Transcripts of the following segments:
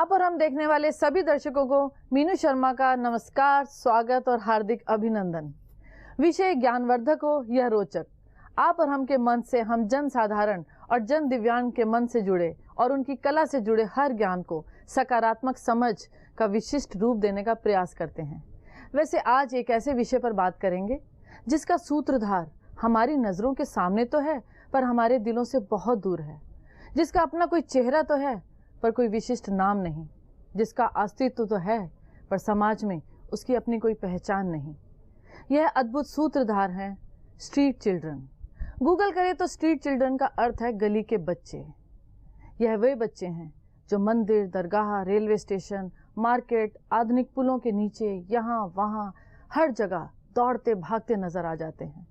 आप और हम देखने वाले सभी दर्शकों को मीनू शर्मा का नमस्कार, स्वागत और हार्दिक अभिनंदन। विषय ज्ञानवर्धक हो या रोचक, आप और हम के मन से हम जन साधारण और जन दिव्यांग के मन से जुड़े और उनकी कला से जुड़े हर ज्ञान को सकारात्मक समझ का विशिष्ट रूप देने का प्रयास करते हैं। वैसे आज एक ऐसे विषय पर बात करेंगे जिसका सूत्रधार हमारी नजरों के सामने तो है पर हमारे दिलों से बहुत दूर है, जिसका अपना कोई चेहरा तो है पर कोई विशिष्ट नाम नहीं, जिसका अस्तित्व तो है पर समाज में उसकी अपनी कोई पहचान नहीं। यह अद्भुत सूत्रधार है स्ट्रीट चिल्ड्रन। गूगल करें तो स्ट्रीट चिल्ड्रन का अर्थ है गली के बच्चे। यह वे बच्चे हैं जो मंदिर, दरगाह, रेलवे स्टेशन, मार्केट, आधुनिक पुलों के नीचे, यहाँ वहाँ हर जगह दौड़ते भागते नजर आ जाते हैं।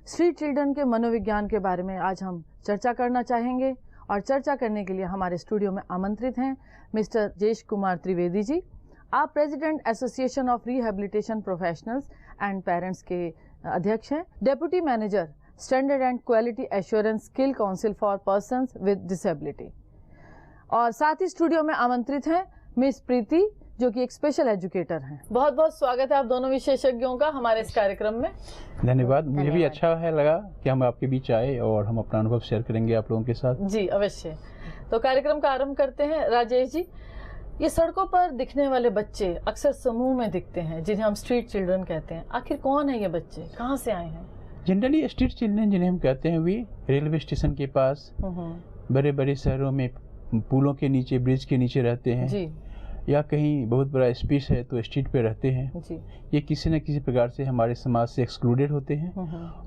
स्ट्रीट चिल्ड्रन के मनोविज्ञान के बारे में आज हम चर्चा करना चाहेंगे और चर्चा करने के लिए हमारे स्टूडियो में आमंत्रित हैं मिस्टर जेश कुमार त्रिवेदी जी। आप president association of rehabilitation professionals and parents के अध्यक्ष हैं, deputy manager standard and quality assurance skill council for persons with disability, और साथ ही स्टूडियो में आमंत्रित हैं मिस प्रीति जो कि एक स्पेशल एजुकेटर हैं। बहुत बहुत स्वागत है आप दोनों विशेषज्ञों का हमारे इस कार्यक्रम में। धन्यवाद। मुझे भी अच्छा है लगा कि हम आपके बीच आए और हम अपना अनुभव शेयर करेंगे आप लोगों के साथ। जी अवश्य। तो कार्यक्रम का आरंभ करते हैं। राजेश जी, ये सड़कों पर दिखने वाले बच्चे अक्सर समूह में दिखते हैं जिन्हें हम स्ट्रीट चिल्ड्रन कहते हैं। आखिर कौन है ये बच्चे, कहाँ से आए हैं? जनरली स्ट्रीट चिल्ड्रन जिन्हें हम कहते हैं वे रेलवे स्टेशन के पास, बड़े बड़े शहरों में पुलों के नीचे, ब्रिज के नीचे रहते हैं जी। या कहीं बहुत बड़ा स्पेस है तो स्ट्रीट पे रहते हैं जी। ये किसी न किसी प्रकार से हमारे समाज से एक्सक्लूडेड होते हैं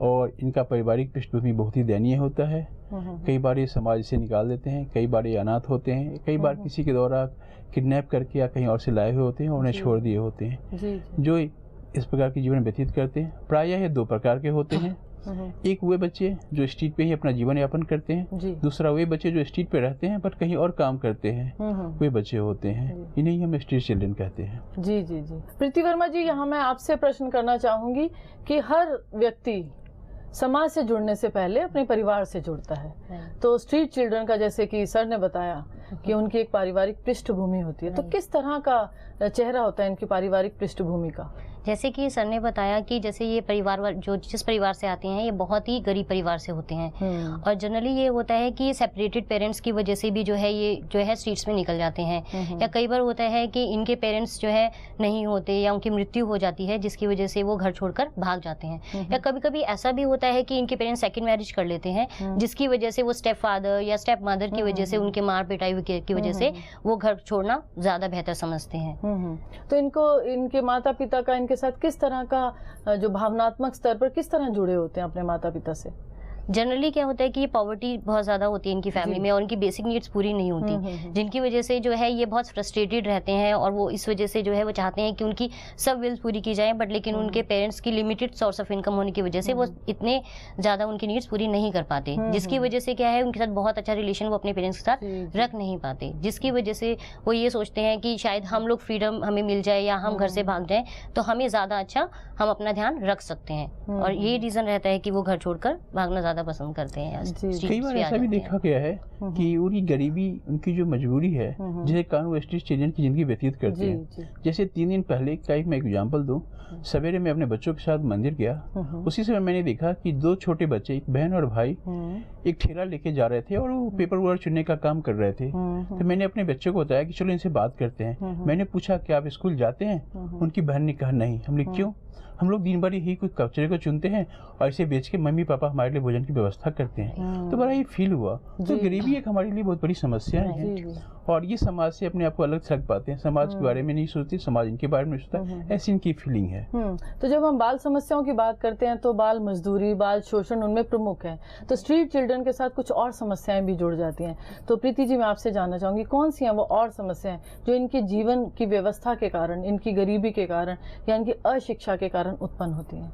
और इनका पारिवारिक पृष्ठभूमि बहुत ही दयनीय होता है। कई बार ये समाज से निकाल देते हैं, कई बार ये अनाथ होते हैं, कई बार किसी के द्वारा किडनैप करके या कहीं और से लाए हुए होते हैं और उन्हें छोड़ दिए होते हैं। जो इस प्रकार की जीवन व्यतीत करते हैं प्रायः ये दो प्रकार के होते हैं। एक वे बच्चे जो स्ट्रीट पे ही अपना जीवन यापन करते हैं, दूसरा वे बच्चे जो स्ट्रीट पे रहते हैं पर कहीं और काम करते हैं, वे बच्चे होते हैं। इन्हें हम स्ट्रीट चिल्ड्रन कहते हैं। जी जी जी। प्रीति वर्मा जी, यहाँ मैं आपसे प्रश्न करना चाहूंगी कि हर व्यक्ति समाज से जुड़ने से पहले अपने परिवार से जुड़ता है, तो स्ट्रीट चिल्ड्रन का जैसे कि सर ने बताया कि उनकी एक पारिवारिक पृष्ठभूमि होती है, तो किस तरह का चेहरा होता है इनकी पारिवारिक पृष्ठभूमि का? जैसे कि सर ने बताया कि जैसे ये परिवार जो जिस परिवार से आते हैं ये बहुत ही गरीब परिवार से होते हैं और जनरली ये होता है कि सेपरेटेड पेरेंट्स की वजह से भी जो है स्ट्रीट्स में निकल जाते हैं, या कई बार होता है कि इनके पेरेंट्स जो है नहीं होते या उनकी मृत्यु हो जाती है जिसकी वजह से वो घर छोड़कर भाग जाते हैं, या कभी कभी ऐसा भी होता है कि इनके पेरेंट्स सेकंड मैरिज कर लेते हैं जिसकी वजह से वो स्टेप फादर या स्टेप मदर की वजह से उनके मार पिटाई की वजह से वो घर छोड़ना ज्यादा बेहतर समझते हैं। तो इनके माता पिता का इनके साथ किस तरह का जो भावनात्मक स्तर पर किस तरह जुड़े होते हैं अपने माता पिता से? जनरली क्या होता है कि ये पॉवर्टी बहुत ज्यादा होती है इनकी फैमिली में और उनकी बेसिक नीड्स पूरी नहीं होती, जिनकी वजह से जो है ये बहुत फ्रस्ट्रेटेड रहते हैं और वो इस वजह से जो है वो चाहते हैं कि उनकी सब विल्स पूरी की जाए, बट लेकिन उनके पेरेंट्स की लिमिटेड सोर्स ऑफ इनकम होने की वजह से वो इतने ज्यादा उनकी नीड्स पूरी नहीं कर पाते, जिसकी वजह से क्या है उनके साथ बहुत अच्छा रिलेशन वो अपने पेरेंट्स के साथ रख नहीं पाते, जिसकी वजह से वो ये सोचते हैं कि शायद हम लोग फ्रीडम हमें मिल जाए या हम घर से भाग जाए तो हमें ज्यादा अच्छा हम अपना ध्यान रख सकते हैं, और ये रीजन रहता है कि वो घर छोड़कर भागना ज्यादा पसंद करते हैं। कई बार ऐसा भी देखा गया है कि उनकी गरीबी, उनकी जो मजबूरी है जिसके कारण वो स्ट्रीट चिल्ड्रन की जिंदगी व्यतीत करते हैं। जैसे 3 दिन पहले का एक मैं एग्जाम्पल दूं, सवेरे में अपने बच्चों के साथ मंदिर गया, उसी समय मैंने देखा कि 2 छोटे बच्चे, एक बहन और भाई, एक ठेला लेके जा रहे थे और वो पेपर वर्क चुनने का काम कर रहे थे। तो मैंने अपने बच्चों को बताया कि चलो इनसे बात करते हैं। मैंने पूछा कि आप स्कूल जाते हैं? उनकी बहन ने कहा नहीं। हमने क्यों? हम लोग दिन भर ही कोई कचरे को चुनते हैं और इसे बेच के मम्मी पापा हमारे लिए भोजन की व्यवस्था करते हैं। तो बड़ा ये फील हुआ। तो गरीबी एक हमारे लिए बहुत बड़ी समस्या है और ये समाज से अपने आप को अलग रख पाते हैं, समाज के बारे में नहीं सोचते, समाज इनके बारे में सोचता, ऐसी इनकी फीलिंग है। तो जब हम बाल समस्याओं की बात करते हैं तो बाल मजदूरी, बाल शोषण उनमें प्रमुख है, तो स्ट्रीट चिल्ड्रन के साथ कुछ और समस्याएं भी जुड़ जाती हैं। तो प्रीति जी, मैं आपसे जानना चाहूंगी कौन सी हैं वो और समस्याएं जो इनके जीवन की व्यवस्था के कारण, इनकी गरीबी के कारण या इनकी अशिक्षा के कारण उत्पन्न होती हैं?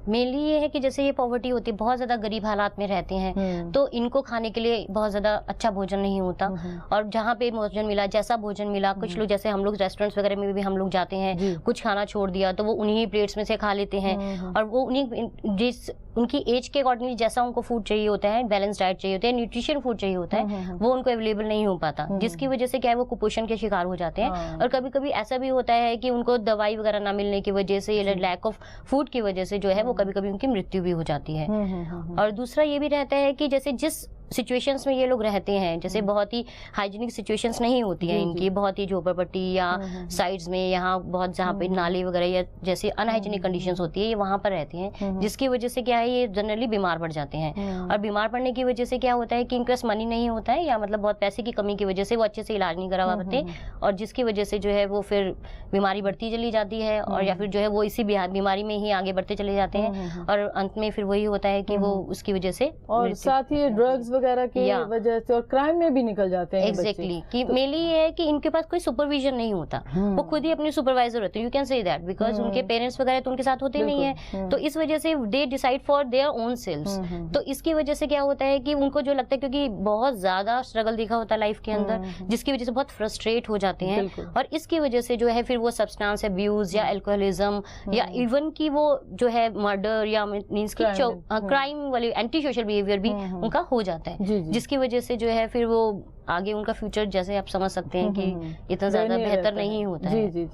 मेनली ये है कि जैसे ये पॉवर्टी होती है, बहुत ज्यादा गरीब हालात में रहते हैं, तो इनको खाने के लिए बहुत ज्यादा अच्छा भोजन नहीं होता, और जहाँ पे भोजन मिला, जैसा भोजन मिला, कुछ लोग जैसे हम लोग रेस्टोरेंट्स वगैरह में भी हम लोग जाते हैं, कुछ खाना छोड़ दिया तो वो उन्हीं प्लेट्स में से खा लेते हैं, और वो उन्हीं जिस उनकी एज के अकॉर्डिंगली जैसा उनको फूड चाहिए होता है, बैलेंस डाइट चाहिए होता है, न्यूट्रिशन फूड चाहिए होता है, वो उनको अवेलेबल नहीं हो पाता, जिसकी वजह से क्या है वो कुपोषण के शिकार हो जाते हैं। और कभी कभी ऐसा भी होता है कि उनको दवाई वगैरह ना मिलने की वजह से या लैक ऑफ फूड की वजह से जो है वो कभी कभी उनकी मृत्यु भी हो जाती है। और दूसरा ये भी रहता है कि जैसे जिस सिचुएशंस में ये लोग रहते हैं, जैसे बहुत ही हाइजीनिक सिचुएशंस नहीं होती हैं इनकी, बहुत ही झोपड़पट्टी या साइड्स में, यहाँ बहुत जहाँ पे नाले वगैरह या जैसे अनहाइजीनिक कंडीशंस होती है, ये वहाँ पर रहते हैं, जिसकी वजह से क्या है ये जनरली बीमार पड़ जाते हैं। और बीमार पड़ने की वजह से क्या होता है कि इनके पास मनी नहीं होता है, या मतलब बहुत पैसे की कमी की वजह से वो अच्छे से इलाज नहीं करवा पाते, और जिसकी वजह से जो है वो फिर बीमारी बढ़ती चली जाती है, और या फिर जो है वो इसी बीमारी में ही आगे बढ़ते चले जाते हैं, और अंत में फिर वही होता है कि वो उसकी वजह से, और साथ ही ड्रग्स वगैरह की वजह से और क्राइम में भी निकल जाते हैं। एग्जैक्टली कि मेनली ये है कि इनके पास कोई सुपरविजन नहीं होता, वो खुद ही अपने सुपरवाइजर होते हैं, you can say that, because उनके पेरेंट्स वगैरह तो उनके साथ होते नहीं है, तो इस वजह से they decide for their own selves. तो इसकी वजह से क्या होता है कि उनको जो लगता है, क्योंकि बहुत ज्यादा स्ट्रगल दिखा होता है लाइफ के अंदर, जिसकी वजह से बहुत फ्रस्ट्रेट हो जाते हैं, और इसकी वजह से जो है फिर वो सब्सटेंस अब्यूज या अल्कोहलिज्म या इवन की वो जो है मर्डर या मींस की क्राइम वाली एंटी सोशल बिहेवियर भी उनका हो जाता है, जिसकी वजह से जो है फिर वो आगे उनका फ्यूचर जैसे आप समझ सकते हैं कि इतना ज्यादा बेहतर नहीं होता है। जी।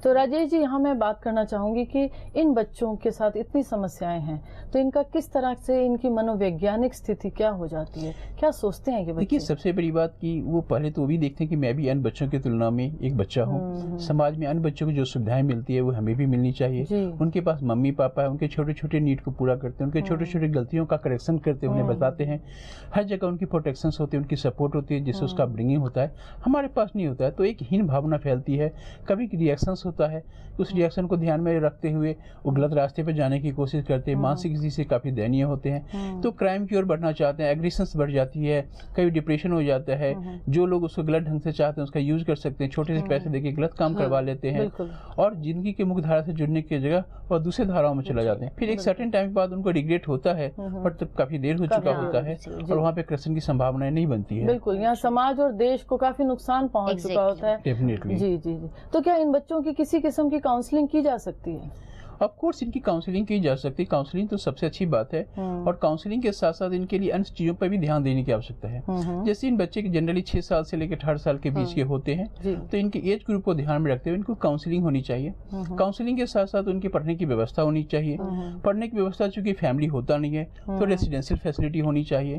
तो राजेश जी, यहाँ मैं बात करना चाहूंगी कि इन बच्चों के साथ इतनी समस्याएं हैं, तो इनका किस तरह से इनकी मनोवैज्ञानिक स्थिति क्या हो जाती है, क्या सोचते हैं कि बच्चे? देखिए, सबसे बड़ी बात कि वो पहले तो वो भी देखते हैं कि मैं भी अन्य बच्चों की तुलना में एक बच्चा हूँ, समाज में अन्य बच्चों को जो सुविधाएं मिलती है वो हमें भी मिलनी चाहिए। उनके पास मम्मी पापा है, उनके छोटे छोटे नीड को पूरा करते हैं, उनके छोटे छोटे गलतियों का करेक्शन करते हैं, उन्हें बताते हैं, हर जगह उनकी प्रोटेक्शन होती है, उनकी सपोर्ट होती है, जिससे उसका अपब्रिंगिंग होता है। हमारे पास नहीं होता है, तो एक हीन भावना फैलती है, कभी रिएक्शंस होता है, उस रिएक्शन को ध्यान में रखते हुए वो गलत रास्ते पर जाने की कोशिश करते हैं, मानसिक स्थिति से काफी दयनीय होते हैं, तो क्राइम की ओर बढ़ना चाहते हैं, एग्रेशंस बढ़ जाती है, कभी डिप्रेशन हो जाता है, जो लोग उसको गलत ढंग से चाहते हैं उसका यूज कर सकते हैं, छोटे से पैसे देके गलत काम करवा लेते हैं, और जिंदगी के मुख्य धारा से जुड़ने की जगह और दूसरे धाराओं में चला जाते हैं। फिर एक सर्टेन टाइम के बाद उनको रिग्रेट होता है, पर तब काफी देर हो चुका होता है, और वहाँ पे कृष्ण की संभावनाएं नहीं बनती है। बिल्कुल, यहाँ समाज और देश को काफी नुकसान पहुंच चुका होता है। डेफिनेटली। जी। तो क्या इन बच्चों की किसी किस्म की काउंसलिंग की जा सकती है? ऑफ कोर्स इनकी काउंसलिंग की जा सकती है, काउंसलिंग तो सबसे अच्छी बात है, और काउंसलिंग के साथ साथ इनके लिए अन्य चीजों पर भी ध्यान देने की आवश्यकता है। जैसे इन बच्चे के जनरली 6 साल से लेकर 18 साल के बीच के होते हैं, तो इनके एज ग्रुप को ध्यान में रखते हुए इनको काउंसलिंग होनी चाहिए। काउंसलिंग के साथ साथ उनके पढ़ने की व्यवस्था होनी चाहिए। पढ़ने की व्यवस्था चूंकि फैमिली होता नहीं है, तो रेसिडेंशियल फैसिलिटी होनी चाहिए,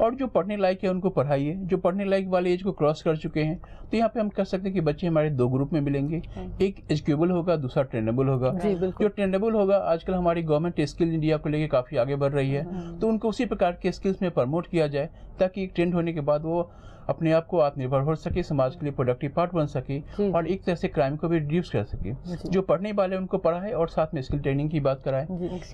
और जो पढ़ने लायक है उनको पढ़ाइए। जो पढ़ने लायक वाले एज को क्रॉस कर चुके हैं, तो यहाँ पे हम कह सकते हैं कि बच्चे हमारे 2 ग्रुप में मिलेंगे, एक एजुकेबल होगा, दूसरा ट्रेनेबल होगा। जो ट्रेनेबल होगा, आजकल हमारी गवर्नमेंट स्किल इंडिया को लेकर काफी आगे बढ़ रही है, तो उनको उसी प्रकार के स्किल्स में प्रमोट किया जाए, ताकि एक ट्रेंड होने के बाद वो अपने आप को आत्मनिर्भर हो सके, समाज के लिए प्रोडक्टिव पार्ट बन सके, और एक तरह से क्राइम को भी रिड्यूस कर सके। जो पढ़ने वाले उनको पढ़ाए और साथ में स्किल ट्रेनिंग की बात कराए।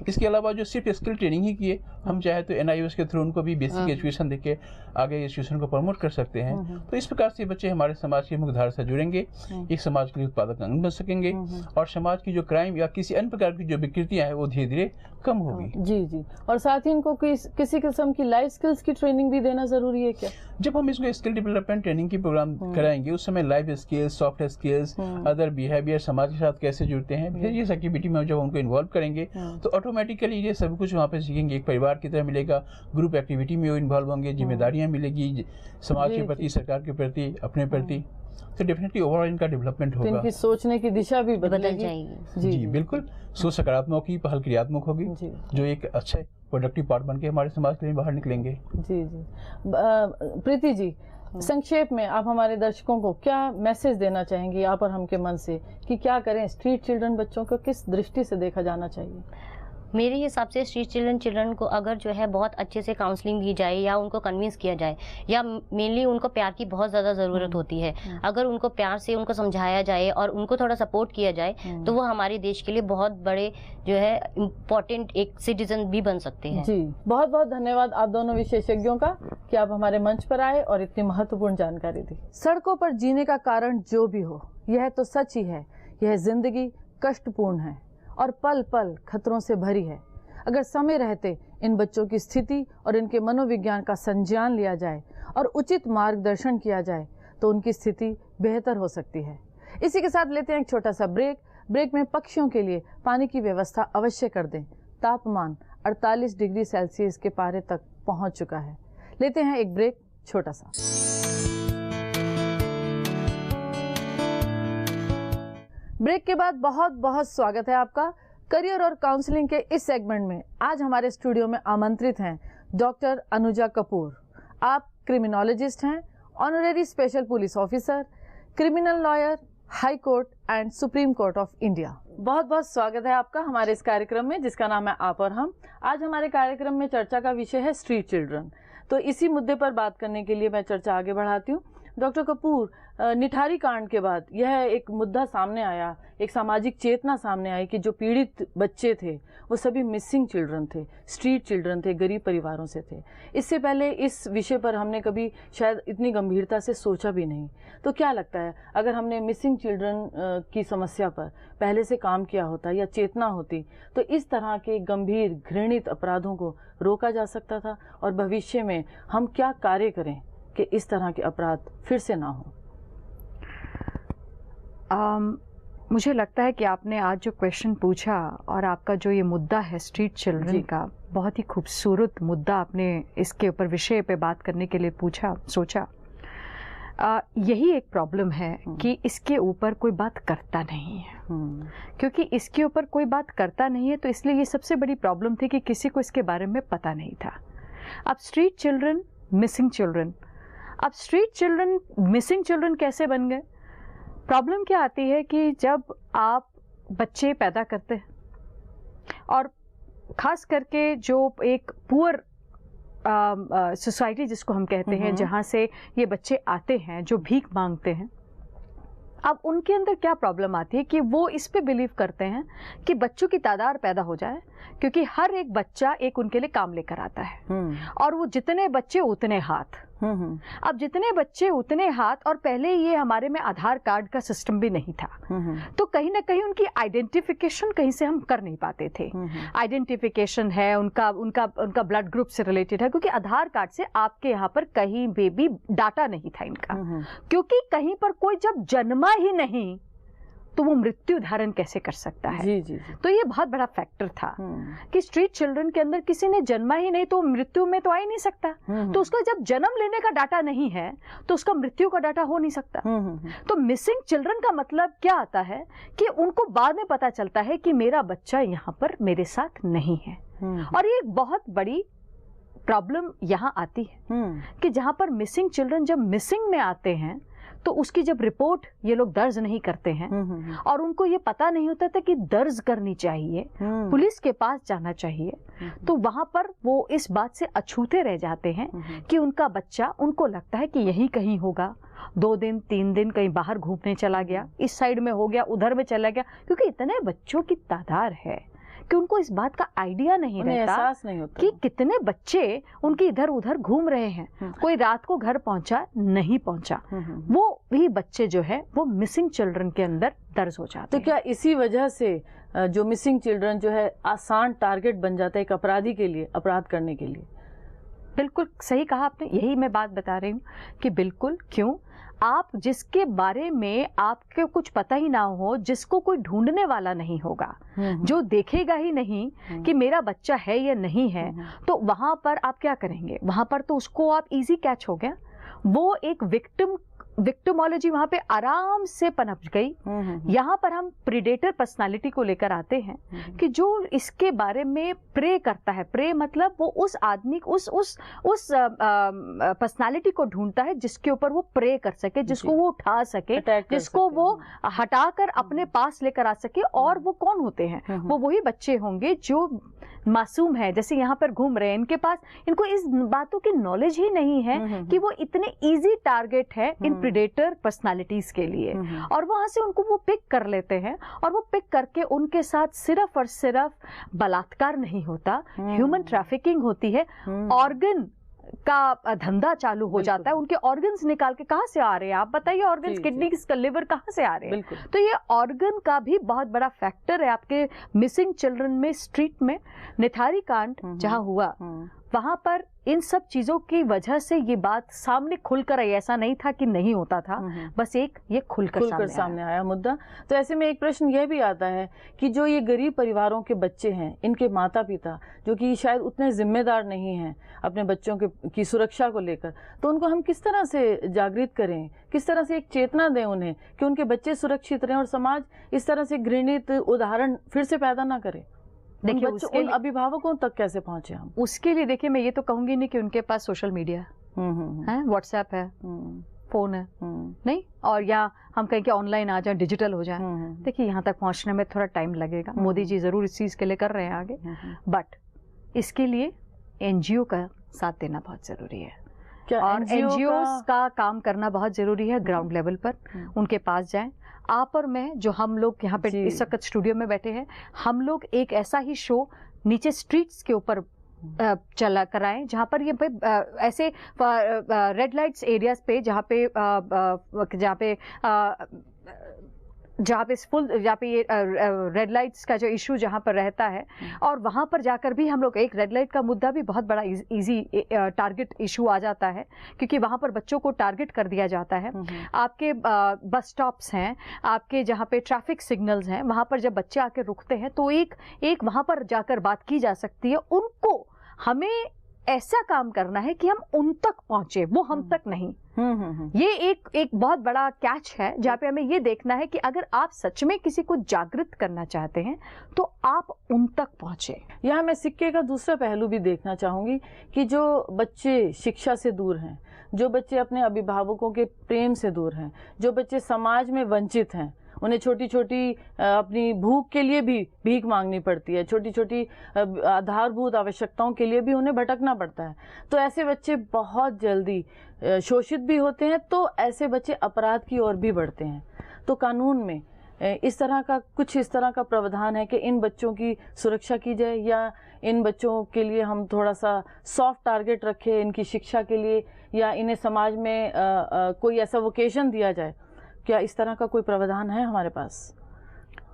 इसके अलावा जो सिर्फ स्किल ट्रेनिंग ही किए, हम चाहे तो NIOS के थ्रू उनको भी बेसिक एजुकेशन देके आगे एजुकेशन को प्रमोट कर सकते हैं। तो इस प्रकार से बच्चे हमारे समाज की मुख्य धारा से जुड़ेंगे, एक समाज के लिए उत्पादक अंग बन सकेंगे, और समाज की जो क्राइम या किसी अन्य प्रकार की जो विकृतियां हैं वो धीरे धीरे कम होगी। जी। और साथ ही इनको किसी किस्म की लाइफ स्किल्स की ट्रेनिंग भी देना जरूरी है क्या? जब हम इसको स्किल डेवलपमेंट ट्रेनिंग की प्रोग्राम कराएंगे, उस समय life skills, soft skills, other behaviour, समाज के साथ कैसे जुड़ते हैं, वेरियस एक्टिविटी में जब उनको इन्वॉल्व करेंगे, तो ऑटोमेटिकली ये सब कुछ वहाँ पे सीखेंगे। एक परिवार की तरह मिलेगा, ग्रुप एक्टिविटी में वो इन्वॉल्व होंगे, जिम्मेदारियां मिलेगी समाज के प्रति, सरकार के प्रति, अपने प्रति, तो डेफिनेटली ओवरऑल इनका डेवलपमेंट होगा। इनकी सोचने की दिशा भी बदल जाएगी। जी बिल्कुल, सोच सकारात्मक होगी, पहल क्रियात्मक होगी, जो एक अच्छे प्रोडक्टिव पार्ट बन के हमारे समाज के लिए बाहर निकलेंगे। जी। प्रीति जी, संक्षेप में आप हमारे दर्शकों को क्या मैसेज देना चाहेंगी, आप और हम के मन से, कि क्या करें, स्ट्रीट चिल्ड्रन बच्चों को किस दृष्टि से देखा जाना चाहिए? मेरे हिसाब से स्ट्रीट चिल्ड्रन को अगर जो है बहुत अच्छे से काउंसलिंग दी जाए, या उनको कन्विंस किया जाए, या मेनली उनको प्यार की बहुत ज़्यादा ज़रूरत होती है, अगर उनको प्यार से उनको समझाया जाए और उनको थोड़ा सपोर्ट किया जाए, तो वो हमारे देश के लिए बहुत बड़े जो है इम्पोर्टेंट एक सिटीजन भी बन सकते हैं। जी, बहुत बहुत धन्यवाद आप दोनों विशेषज्ञों का कि आप हमारे मंच पर आए और इतनी महत्वपूर्ण जानकारी दी। सड़कों पर जीने का कारण जो भी हो, यह तो सच ही है, यह जिंदगी कष्टपूर्ण है और पल पल खतरों से भरी है। अगर समय रहते इन बच्चों की स्थिति और इनके मनोविज्ञान का संज्ञान लिया जाए और उचित मार्गदर्शन किया जाए, तो उनकी स्थिति बेहतर हो सकती है। इसी के साथ लेते हैं एक छोटा सा ब्रेक में पक्षियों के लिए पानी की व्यवस्था अवश्य कर दें। तापमान 48 डिग्री सेल्सियस के पारे तक पहुंच चुका है। लेते हैं एक ब्रेक छोटा सा। ब्रेक के बाद बहुत बहुत स्वागत है आपका करियर और काउंसलिंग के इस सेगमेंट में। आज हमारे स्टूडियो में आमंत्रित हैं डॉक्टर अनुजा कपूर। आप क्रिमिनोलॉजिस्ट हैं, honorary special police officer, criminal lawyer, high court and supreme court of India. बहुत बहुत स्वागत है आपका हमारे इस कार्यक्रम में जिसका नाम है आप और हम। आज हमारे कार्यक्रम में चर्चा का विषय है स्ट्रीट चिल्ड्रन। तो इसी मुद्दे पर बात करने के लिए मैं चर्चा आगे बढ़ाती हूँ। डॉक्टर कपूर, निठारी कांड के बाद यह एक मुद्दा सामने आया, एक सामाजिक चेतना सामने आई कि जो पीड़ित बच्चे थे वो सभी मिसिंग चिल्ड्रन थे, स्ट्रीट चिल्ड्रन थे, गरीब परिवारों से थे। इससे पहले इस विषय पर हमने कभी शायद इतनी गंभीरता से सोचा भी नहीं। तो क्या लगता है, अगर हमने मिसिंग चिल्ड्रन की समस्या पर पहले से काम किया होता या चेतना होती तो इस तरह के गंभीर घृणित अपराधों को रोका जा सकता था, और भविष्य में हम क्या कार्य करें कि इस तरह के अपराध फिर से ना हो? मुझे लगता है कि आपने आज जो क्वेश्चन पूछा और आपका जो ये मुद्दा है स्ट्रीट चिल्ड्रन का, बहुत ही खूबसूरत मुद्दा आपने इसके ऊपर विषय पे बात करने के लिए सोचा। यही एक प्रॉब्लम है कि इसके ऊपर कोई बात करता नहीं है। क्योंकि इसके ऊपर कोई बात करता नहीं है तो इसलिए ये सबसे बड़ी प्रॉब्लम थी कि किसी को इसके बारे में पता नहीं था। अब स्ट्रीट चिल्ड्रन, मिसिंग चिल्ड्रन, अब स्ट्रीट चिल्ड्रन मिसिंग चिल्ड्रन कैसे बन गए? प्रॉब्लम क्या आती है कि जब आप बच्चे पैदा करते हैं और ख़ास करके जो एक पुअर सोसाइटी जिसको हम कहते हैं, जहाँ से ये बच्चे आते हैं जो भीख मांगते हैं, अब उनके अंदर क्या प्रॉब्लम आती है कि वो इस पे बिलीव करते हैं कि बच्चों की तादाद पैदा हो जाए, क्योंकि हर एक बच्चा एक उनके लिए काम लेकर आता है और वो जितने बच्चे उतने हाथ। अब जितने बच्चे उतने हाथ, और पहले ये हमारे में आधार कार्ड का सिस्टम भी नहीं था, तो कहीं ना कहीं उनकी आइडेंटिफिकेशन कहीं से हम कर नहीं पाते थे। आइडेंटिफिकेशन है उनका ब्लड ग्रुप से रिलेटेड है, क्योंकि आधार कार्ड से आपके यहाँ पर कहीं भी डाटा नहीं था इनका, क्योंकि कहीं पर कोई जब जन्मा ही नहीं तो वो मृत्यु धारण कैसे कर सकता है। जी। तो ये बहुत बड़ा फैक्टर था कि स्ट्रीट चिल्ड्रन के अंदर किसी ने जन्मा ही नहीं तो मृत्यु में तो आ ही नहीं सकता। तो उसका जब जन्म लेने का डाटा नहीं है तो उसका मृत्यु का डाटा हो नहीं सकता। तो मिसिंग चिल्ड्रन का मतलब क्या आता है कि उनको बाद में पता चलता है कि मेरा बच्चा यहाँ पर मेरे साथ नहीं है। और ये एक बहुत बड़ी प्रॉब्लम यहाँ आती है कि जहाँ पर मिसिंग चिल्ड्रन जब मिसिंग में आते हैं तो उसकी जब रिपोर्ट ये लोग दर्ज नहीं करते हैं और उनको ये पता नहीं होता था कि दर्ज करनी चाहिए, पुलिस के पास जाना चाहिए, तो वहां पर वो इस बात से अछूते रह जाते हैं कि उनका बच्चा, उनको लगता है कि यही कहीं होगा, 2 दिन 3 दिन कहीं बाहर घूमने चला गया, इस साइड में हो गया, उधर में चला गया, क्योंकि इतने बच्चों की तादाद है कि उनको इस बात का आइडिया नहीं रहता, एहसास नहीं होता कि कितने बच्चे उनके इधर उधर घूम रहे हैं। कोई रात को घर पहुंचा नहीं पहुंचा, वो भी बच्चे जो है वो मिसिंग चिल्ड्रन के अंदर दर्ज हो जाते हैं। तो क्या इसी वजह से जो मिसिंग चिल्ड्रन जो है आसान टारगेट बन जाता है एक अपराधी के लिए, अपराध करने के लिए? बिल्कुल सही कहा आपने, यही मैं बात बता रही हूँ कि बिल्कुल, क्यों आप जिसके बारे में आपके कुछ पता ही ना हो, जिसको कोई ढूंढने वाला नहीं होगा, जो देखेगा ही नहीं कि मेरा बच्चा है या नहीं है, तो वहां पर आप क्या करेंगे? वहां पर तो उसको आप इजी कैच हो गया, वो एक विक्टिमोलॉजी वहां पे आराम से पनप गई। यहाँ पर हम प्रीडेटर पर्सनालिटी को लेकर आते हैं कि जो इसके बारे में प्रे करता है, प्रे मतलब वो उस आदमी उस पर्सनालिटी को ढूंढता है जिसके ऊपर वो प्रे कर सके, जिसको वो उठा सके, जिसको वो हटाकर अपने पास लेकर आ सके। और वो कौन होते हैं? वो वही बच्चे होंगे जो मासूम है, जैसे यहाँ पर घूम रहे हैं, इनके पास, इनको इस बातों की नॉलेज ही नहीं है कि वो इतने इजी टारगेट है इन प्रेडेटर पर्सनालिटीज के लिए, और वहां से उनको वो पिक कर लेते हैं, और वो पिक करके उनके साथ सिर्फ और सिर्फ बलात्कार नहीं होता, ह्यूमन ट्रैफिकिंग होती है, ऑर्गन का धंधा चालू हो जाता है। उनके ऑर्गन्स निकाल के कहाँ से आ रहे हैं आप बताइए? ऑर्गन्स, किडनी, लिवर कहाँ से आ रहे हैं? तो ये ऑर्गन का भी बहुत बड़ा फैक्टर है आपके मिसिंग चिल्ड्रन में। स्ट्रीट में निठारी कांड जहाँ हुआ, वहां पर इन सब चीजों की वजह से ये बात सामने खुलकर आई, ऐसा नहीं था कि नहीं होता था, बस एक ये खुलकर सामने आया मुद्दा। तो ऐसे में एक प्रश्न यह भी आता है कि जो ये गरीब परिवारों के बच्चे हैं, इनके माता पिता जो कि शायद उतने जिम्मेदार नहीं हैं अपने बच्चों की सुरक्षा को लेकर, तो उनको हम किस तरह से जागृत करें, किस तरह से एक चेतना दें उन्हें कि उनके बच्चे सुरक्षित रहें और समाज इस तरह से घृणित उदाहरण फिर से पैदा ना करे। देखिए उन अभिभावकों तक कैसे पहुंचे हम? उसके लिए देखिए मैं ये तो कहूंगी नहीं कि उनके पास सोशल मीडिया है, व्हाट्सएप है, फोन है, नहीं, और या हम कहें कि ऑनलाइन आ जाए, डिजिटल हो जाए। देखिए यहाँ तक पहुंचने में थोड़ा टाइम लगेगा, मोदी जी जरूर इस चीज के लिए कर रहे हैं आगे, बट इसके लिए एनजीओ का साथ देना बहुत जरूरी है। और एनजीओ का काम करना बहुत जरूरी है। ग्राउंड लेवल पर उनके पास जाएं। आप और मैं जो हम लोग यहाँ पे इस वक्त स्टूडियो में बैठे हैं, हम लोग एक ऐसा ही शो नीचे स्ट्रीट्स के ऊपर चला कराएं जहाँ पर ये ऐसे रेड लाइट्स एरियाज पे जहाँ पे ये रेड लाइट्स का जो इशू जहाँ पर रहता है, और वहाँ पर जाकर भी हम लोग एक रेड लाइट का मुद्दा भी बहुत बड़ा इजी टारगेट इशू आ जाता है, क्योंकि वहाँ पर बच्चों को टारगेट कर दिया जाता है। आपके बस स्टॉप्स हैं, आपके जहाँ पे ट्रैफिक सिग्नल्स हैं, वहाँ पर जब बच्चे आकर रुकते हैं तो एक वहाँ पर जाकर बात की जा सकती है। उनको हमें ऐसा काम करना है कि हम उन तक पहुंचे, वो हम तक नहीं। ये एक बहुत बड़ा कैच है जहाँ पे हमें ये देखना है कि अगर आप सच में किसी को जागृत करना चाहते हैं तो आप उन तक पहुंचे। यहाँ मैं सिक्के का दूसरा पहलू भी देखना चाहूंगी कि जो बच्चे शिक्षा से दूर हैं, जो बच्चे अपने अभिभावकों के प्रेम से दूर हैं, जो बच्चे समाज में वंचित हैं, उन्हें छोटी छोटी अपनी भूख के लिए भी भीख मांगनी पड़ती है, छोटी छोटी आधारभूत आवश्यकताओं के लिए भी उन्हें भटकना पड़ता है, तो ऐसे बच्चे बहुत जल्दी शोषित भी होते हैं। तो ऐसे बच्चे अपराध की ओर भी बढ़ते हैं। तो कानून में इस तरह का प्रावधान है कि इन बच्चों की सुरक्षा की जाए, या इन बच्चों के लिए हम थोड़ा सा सॉफ्ट टारगेट रखें इनकी शिक्षा के लिए, या इन्हें समाज में कोई ऐसा वोकेशन दिया जाए? क्या इस तरह का कोई प्रावधान है हमारे पास?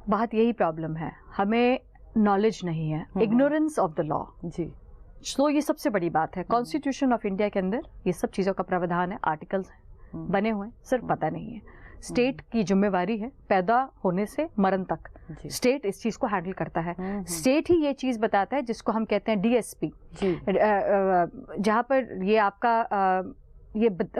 बात यही प्रॉब्लम है, हमें नॉलेज नहीं है, इग्नोरेंस ऑफ द लॉ जी। तो ये सबसे बड़ी बात है। कॉन्स्टिट्यूशन ऑफ इंडिया के अंदर ये सब चीज़ों का प्रावधान है, आर्टिकल्स हैं, बने हुए हैं, सिर्फ पता नहीं है। स्टेट की जिम्मेवारी है पैदा होने से मरण तक, स्टेट इस चीज़ को हैंडल करता है। स्टेट ही ये चीज़ बताता है जिसको हम कहते हैं DSP, जहाँ पर ये आपका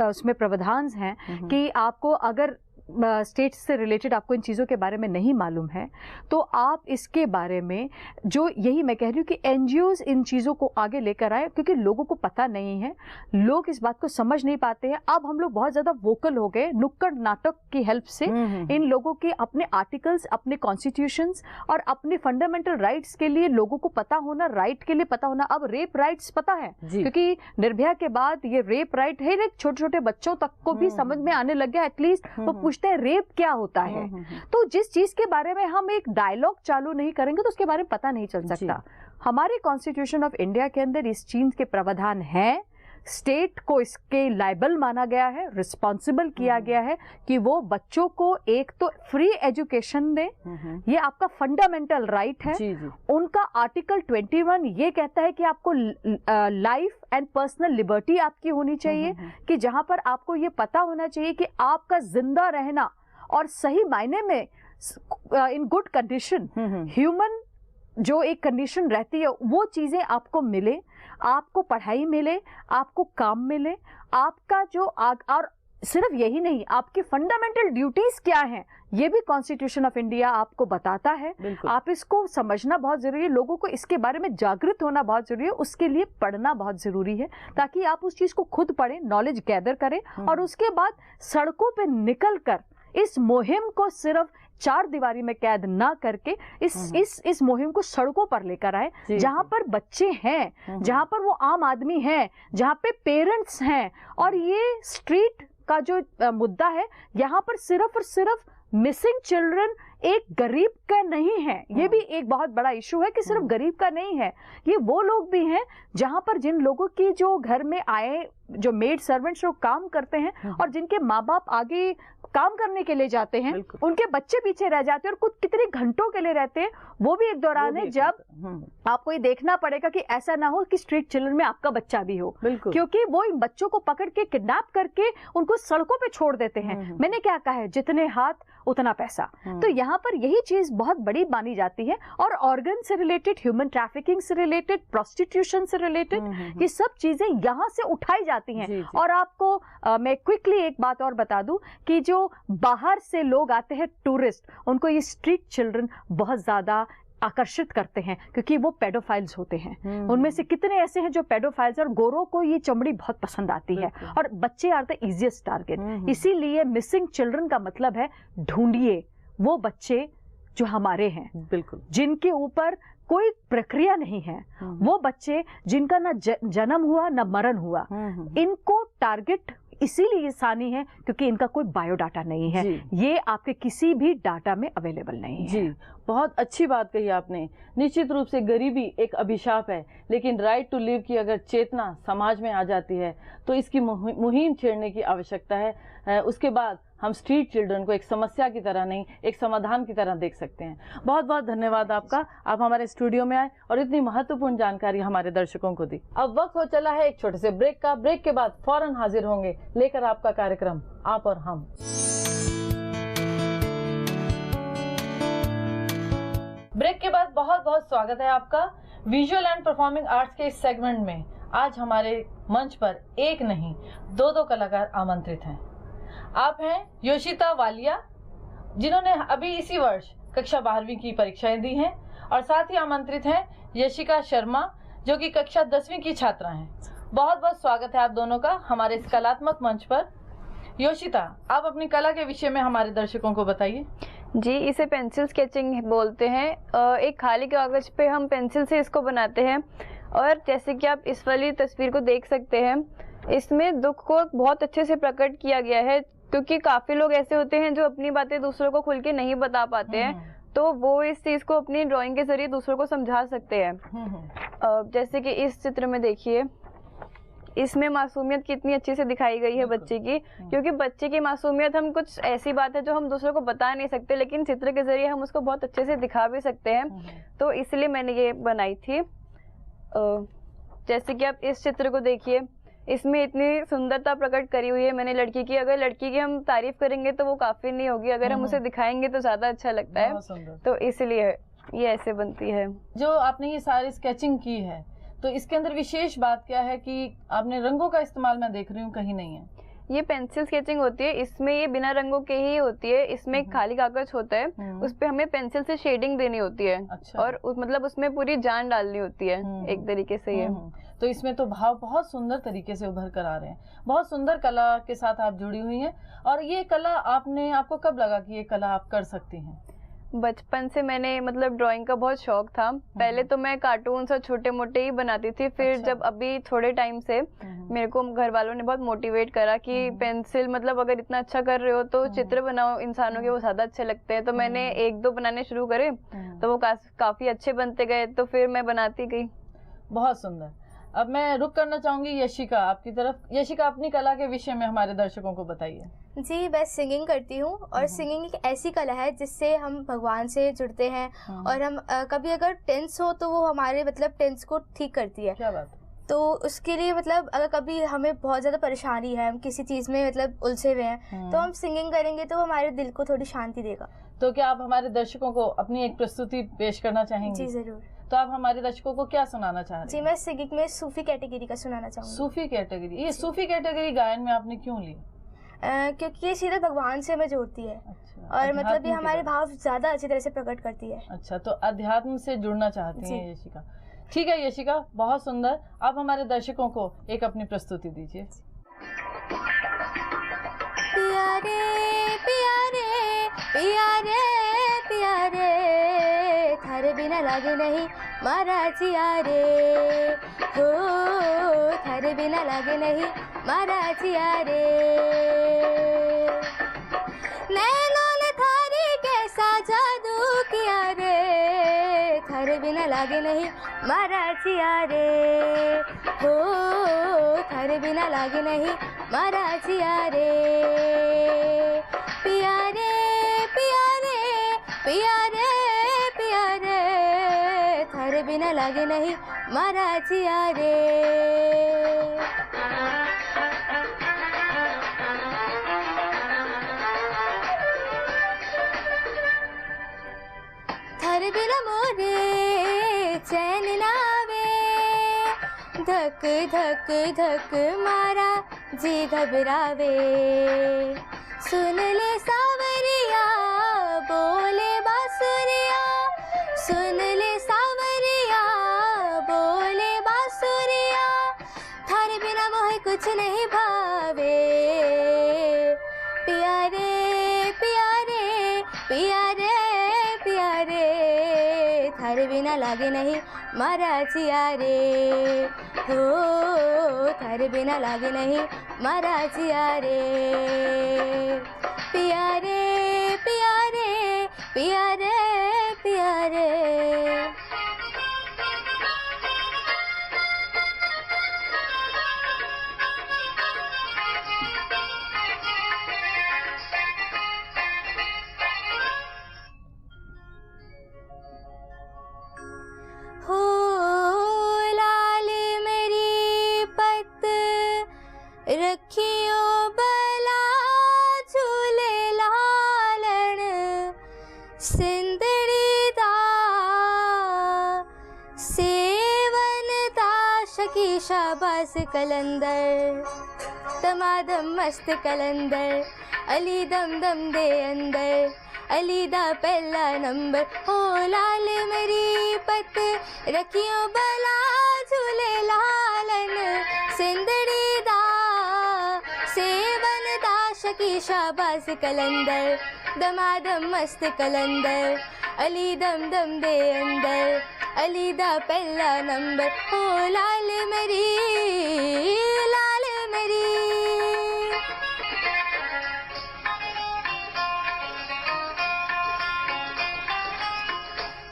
उसमें प्रावधान हैं कि आपको अगर स्टेट से रिलेटेड आपको इन चीज़ों के बारे में नहीं मालूम है तो आप इसके बारे में, जो यही मैं कह रही हूँ कि एनजीओज इन चीज़ों को आगे लेकर आए, क्योंकि लोगों को पता नहीं है, लोग इस बात को समझ नहीं पाते हैं। अब हम लोग बहुत ज़्यादा वोकल हो गए नुक्कड़ नाटक की हेल्प से। इन लोगों के अपने आर्टिकल्स, अपने कॉन्स्टिट्यूशंस और अपने फंडामेंटल राइट्स के लिए लोगों को पता होना, राइट के लिए पता होना। अब रेप राइट्स पता है, क्योंकि निर्भया के बाद ये रेप राइट है, छोटे छोटे बच्चों तक को भी समझ में आने लग गया। एटलीस्ट वो रेप क्या होता है। तो जिस चीज के बारे में हम एक डायलॉग चालू नहीं करेंगे तो उसके बारे में पता नहीं चल सकता। हमारे कॉन्स्टिट्यूशन ऑफ इंडिया के अंदर इस चीज के प्रावधान है। स्टेट को इसके लायबल माना गया है, रिस्पॉन्सिबल किया गया है कि वो बच्चों को एक तो फ्री एजुकेशन दे, ये आपका फंडामेंटल राइट है। उनका आर्टिकल 21 ये कहता है कि आपको लाइफ एंड पर्सनल लिबर्टी आपकी होनी चाहिए, कि जहां पर आपको ये पता होना चाहिए कि आपका जिंदा रहना और सही मायने में इन गुड कंडीशन, ह्यूमन जो एक कंडीशन रहती है वो चीजें आपको मिले, आपको पढ़ाई मिले, आपको काम मिले, आपका जो और सिर्फ यही नहीं, आपकी फंडामेंटल ड्यूटीज क्या हैं ये भी कॉन्स्टिट्यूशन ऑफ इंडिया आपको बताता है। आप इसको समझना बहुत जरूरी है, लोगों को इसके बारे में जागृत होना बहुत जरूरी है, उसके लिए पढ़ना बहुत जरूरी है, ताकि आप उस चीज को खुद पढ़ें, नॉलेज गैदर करें और उसके बाद सड़कों पे निकल कर इस मुहिम को सिर्फ चार दीवारी में कैद ना करके इस मुहिम को सड़कों पर लेकर आए, जहां पर बच्चे हैं, जहां पर वो आम आदमी है, जहां पे पेरेंट्स हैं। और ये स्ट्रीट का जो मुद्दा है, यहाँ पर सिर्फ और सिर्फ मिसिंग चिल्ड्रन एक गरीब का नहीं है, ये भी एक बहुत बड़ा इशू है कि सिर्फ गरीब का नहीं है, ये वो लोग भी हैं जहां पर जिन लोगों की जो घर में आए जो मेड सर्वेंट्स लोग काम करते हैं और जिनके माँ बाप आगे काम करने के लिए जाते हैं, उनके बच्चे पीछे रह जाते हैं और कुछ कितने घंटों के लिए रहते हैं, वो भी एक दौरान है जब आपको ये देखना पड़ेगा कि ऐसा ना हो कि स्ट्रीट चिल्ड्रन में आपका बच्चा भी हो, क्योंकि वो इन बच्चों को पकड़ के किडनैप करके उनको सड़कों पे छोड़ देते हैं। मैंने क्या कहा है, जितने हाथ उतना पैसा। तो यहाँ पर यही चीज बहुत बड़ी मानी जाती है। और ऑर्गन से रिलेटेड, ह्यूमन ट्रैफिकिंग से रिलेटेड, प्रोस्टिट्यूशन से रिलेटेड, ये सब चीजें यहाँ से उठाई जाती हैं। और आपको मैं क्विकली एक बात और बता दूं कि जो बाहर से लोग आते हैं टूरिस्ट, उनको ये स्ट्रीट चिल्ड्रन बहुत ज्यादा आकर्षित करते हैं क्योंकि वो पेडोफाइल्स होते हैं। उनमें से कितने ऐसे हैं जो पेडोफाइल्स, और गोरों को ये चमड़ी बहुत पसंद आती है और बच्चे आर द इजीएस्ट टारगेट। इसीलिए मिसिंग चिल्ड्रन का मतलब है ढूंढिए वो बच्चे जो हमारे हैं, बिल्कुल, जिनके ऊपर कोई प्रक्रिया नहीं है, वो बच्चे जिनका ना जन्म हुआ ना मरण हुआ, इनको टारगेट इसीलिए आसानी है क्योंकि इनका कोई बायोडाटा नहीं है, ये आपके किसी भी डाटा में अवेलेबल नहीं है। जी, बहुत अच्छी बात कही आपने। निश्चित रूप से गरीबी एक अभिशाप है, लेकिन राइट टू लिव की अगर चेतना समाज में आ जाती है तो इसकी मुहिम छेड़ने की आवश्यकता है। उसके बाद हम स्ट्रीट चिल्ड्रन को एक समस्या की तरह नहीं, एक समाधान की तरह देख सकते हैं। बहुत बहुत धन्यवाद आपका, आप हमारे स्टूडियो में आए और इतनी महत्वपूर्ण जानकारी हमारे दर्शकों को दी। अब वक्त हो चला है एक छोटे से ब्रेक का। ब्रेक के बाद फौरन हाजिर होंगे लेकर आपका कार्यक्रम आप और हम। ब्रेक के बाद बहुत बहुत स्वागत है आपका विजुअल एंड परफॉर्मिंग आर्ट्स के इस सेगमेंट में। आज हमारे मंच पर एक नहीं दो कलाकार आमंत्रित हैं। आप हैं योशिता वालिया, जिन्होंने अभी इसी वर्ष कक्षा 12वीं की परीक्षाएं दी हैं, और साथ ही आमंत्रित हैं यशिका शर्मा, जो कि कक्षा 10वीं की छात्रा हैं। बहुत बहुत स्वागत है आप दोनों का हमारे इस कलात्मक मंच पर। योशिता, आप अपनी कला के विषय में हमारे दर्शकों को बताइए। जी, इसे पेंसिल स्केचिंग बोलते हैं। एक खाली कागज पे हम पेंसिल से इसको बनाते हैं, और जैसे कि आप इस वाली तस्वीर को देख सकते हैं, इसमें दुख को बहुत अच्छे से प्रकट किया गया है, क्योंकि काफी लोग ऐसे होते हैं जो अपनी बातें दूसरों को खुल के नहीं बता पाते हैं, तो वो इस चीज को अपनी ड्राइंग के जरिए दूसरों को समझा सकते हैं। जैसे कि इस चित्र में देखिए, इसमें मासूमियत कितनी अच्छी से दिखाई गई है बच्चे की, क्योंकि बच्चे की मासूमियत हम कुछ ऐसी बात है जो हम दूसरों को बता नहीं सकते, लेकिन चित्र के जरिए हम उसको बहुत अच्छे से दिखा भी सकते हैं। तो इसलिए मैंने ये बनाई थी। जैसे कि आप इस चित्र को देखिए, इसमें इतनी सुंदरता प्रकट करी हुई है मैंने लड़की की। अगर लड़की की हम तारीफ करेंगे तो वो काफी नहीं होगी, अगर हम उसे दिखाएंगे तो ज्यादा अच्छा लगता है, तो इसलिए ये ऐसे बनती है। जो आपने ये सारी स्केचिंग की है, तो इसके अंदर विशेष बात क्या है कि आपने रंगों का इस्तेमाल मैं देख रही हूँ कहीं नहीं है। ये पेंसिल स्केचिंग होती है, इसमें ये बिना रंगों के ही होती है। इसमें एक खाली कागज होता है, उस पे हमें पेंसिल से शेडिंग देनी होती है। अच्छा। और मतलब उसमें पूरी जान डालनी होती है एक तरीके से। ये तो इसमें तो भाव बहुत सुंदर तरीके से उभर कर आ रहे हैं। बहुत सुंदर कला के साथ आप जुड़ी हुई हैं। और ये कला आपको कब लगा कि ये कला आप कर सकती हैं? बचपन से मैंने मतलब ड्राइंग का बहुत शौक था। पहले तो मैं कार्टून और छोटे मोटे ही बनाती थी, फिर अच्छा। जब अभी थोड़े टाइम से मेरे को घर वालों ने बहुत मोटिवेट करा कि पेंसिल मतलब अगर इतना अच्छा कर रहे हो तो चित्र बनाओ इंसानों के, वो ज्यादा अच्छे लगते हैं। तो मैंने 1-2 बनाने शुरू करे, तो वो काफी अच्छे बनते गए, तो फिर मैं बनाती गई। बहुत सुंदर। अब मैं रुक करना चाहूंगी यशिका आपकी तरफ। यशिका, अपनी कला के विषय में हमारे दर्शकों को बताइए। जी, मैं सिंगिंग करती हूँ, और सिंगिंग एक ऐसी कला है जिससे हम भगवान से जुड़ते हैं, और हम कभी अगर टेंस हो तो वो हमारे मतलब टेंस को ठीक करती है। क्या बात। तो उसके लिए मतलब अगर कभी हमें बहुत ज़्यादा परेशानी है, हम किसी चीज़ में मतलब उलझे हुए हैं, तो हम सिंगिंग करेंगे तो हमारे दिल को थोड़ी शांति देगा। तो क्या आप हमारे दर्शकों को अपनी एक प्रस्तुति पेश करना चाहेंगे? जी जरूर। तो आप हमारे दर्शकों को क्या सुनाना चाह रहे हैं? जी, मैं सिंगिंग में सूफी कैटेगरी का सुनाना चाहूँगी। सूफी कैटेगरी, ये सूफी कैटेगरी गायन में आपने क्यों ली? क्योंकि ये सीधे भगवान से हमें जोड़ती है। अच्छा, और मतलब ये हमारे भाव ज्यादा अच्छी तरह से प्रकट करती है। अच्छा, तो अध्यात्म से जुड़ना चाहती हैं यशिका। ठीक है यशिका, बहुत सुंदर। आप हमारे दर्शकों को एक अपनी प्रस्तुति दीजिए। प्यारे प्यारे प्यारे प्यारे, थारे बिना लागे नहीं मारा जिया रे, हो थारे बिना लागे नहीं मारा जिया रे, नैनों ने थारे कैसा जादू किया रे, थारे बिना लागे नहीं मारा जिया रे, हो थारे बिना लागे नहीं मारा जिया रे पिया रे पिया रे पिया रे पिया रे थारे बिना लागे नहीं मारा जिया रे थारे बिना मोरे चैन नावे धक धक धक मारा जी घबरावे सुन ले सावरिया बोले बांसुरिया सुन ले सावरिया बोले बांसुरिया थारे बिना मोहे कुछ नहीं भावे पिया रे पिया रे पिया रे पिया रे थारे बिना लागे नहीं मारा जिया रे हो थारे बिना लागे नहीं मारा जिया रे पिया रे पिया रे पिया रे पिया रे हो लाल मेरी पत रखियो बला झूले लालन सिंदड़ी दा सेवन दा शकी शाबाज कलंदर दमादम मस्त कलंदर अली दम दम दे अंदर अली दा पहला नंबर हो लाल मेरी पत रखियो बला झूले लालन सिंदड़ी दा सेवन दा शकी शाबाज कलंदर दमादम मस्त कलंदर अली दम दम दे अंदर अली दा पहला नंबर हो लाल मेरी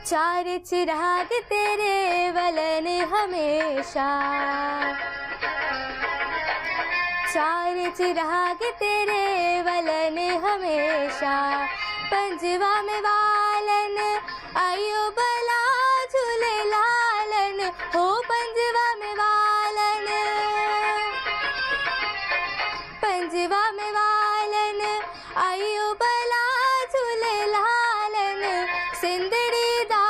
चार चिराग तेरे वलन हमेशा चार चिराग तेरे वलन हमेशा पंजवा में वालन आयो बला झूले लालन हो पंजवा में वालन पंजवा में वालन आयो बला झूले लालन सिंदड़ी दा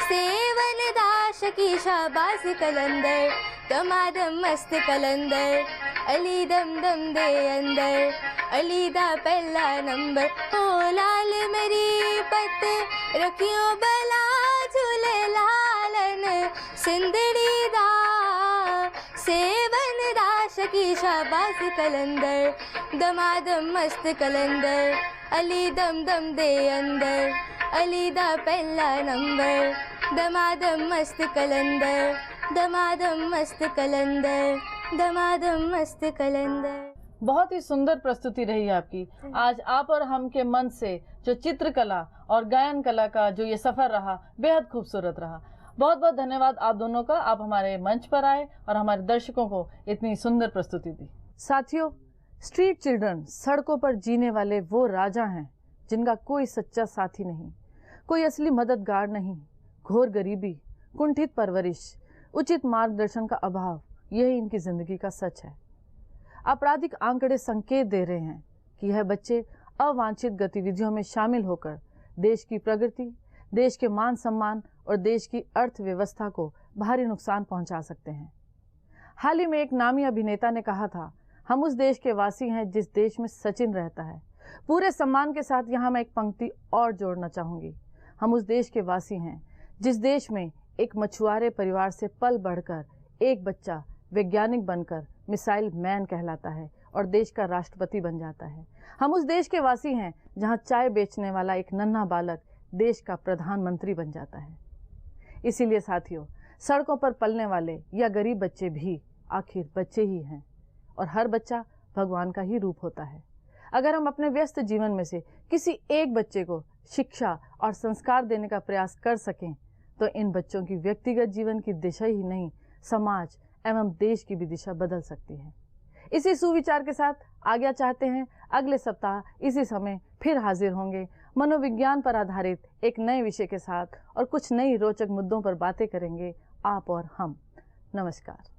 सेवन दा शकी शाबाज कलंदर दमादम मस्त कलंदर अली दम दम दे अंदर अली दा पहला नंबर हो लाल मेरी पत रखियो बला झूले लालन सिंदड़ी दा सेवन दा शकी शाबाज कलंदर दमादम मस्त कलंदर अली दम दम दे अंदर अली दा पहला नंबर दमादम मस्त कलंदर दमादम मस्त कलंदर दमादम मस्त कलंदर। बहुत ही सुंदर प्रस्तुति रही आपकी। आज आप और हम के मन से जो चित्रकला और गायन कला का जो ये सफर रहा बेहद खूबसूरत रहा। बहुत बहुत धन्यवाद आप दोनों का। आप हमारे मंच पर आए और हमारे दर्शकों को इतनी सुंदर प्रस्तुति दी। साथियों, स्ट्रीट चिल्ड्रन सड़कों पर जीने वाले वो राजा हैं जिनका कोई सच्चा साथी नहीं, कोई असली मददगार नहीं। घोर गरीबी, कुंठित परवरिश, उचित मार्गदर्शन का अभाव, यही इनकी जिंदगी का सच है। आपराधिक आंकड़े संकेत दे रहे हैं कि यह बच्चे अवांछित गतिविधियों में शामिल होकर देश की प्रगति, देश के मान सम्मान और देश की अर्थव्यवस्था को भारी नुकसान पहुंचा सकते हैं। हाल ही में एक नामी अभिनेता ने कहा था, हम उस देश के वासी हैं जिस देश में सचिन रहता है। पूरे सम्मान के साथ यहाँ मैं एक पंक्ति और जोड़ना चाहूंगी। हम उस देश के वासी हैं जिस देश में एक मछुआरे परिवार से पल बढ़कर एक बच्चा वैज्ञानिक बनकर मिसाइल मैन कहलाता है और देश का राष्ट्रपति बन जाता है। हम उस देश के वासी हैं जहां चाय बेचने वाला एक नन्हा बालक देश का प्रधानमंत्री बन जाता है। इसीलिए साथियों, सड़कों पर पलने वाले या गरीब बच्चे भी आखिर बच्चे ही हैं और हर बच्चा भगवान का ही रूप होता है। अगर हम अपने व्यस्त जीवन में से किसी एक बच्चे को शिक्षा और संस्कार देने का प्रयास कर सकें तो इन बच्चों की व्यक्तिगत जीवन की दिशा ही नहीं, समाज एवं देश की भी दिशा बदल सकती है। इसी सुविचार के साथ आज्ञा चाहते हैं। अगले सप्ताह इसी समय फिर हाजिर होंगे। मनोविज्ञान पर आधारित एक नए विषय के साथ और कुछ नई रोचक मुद्दों पर बातें करेंगे आप और हम। नमस्कार।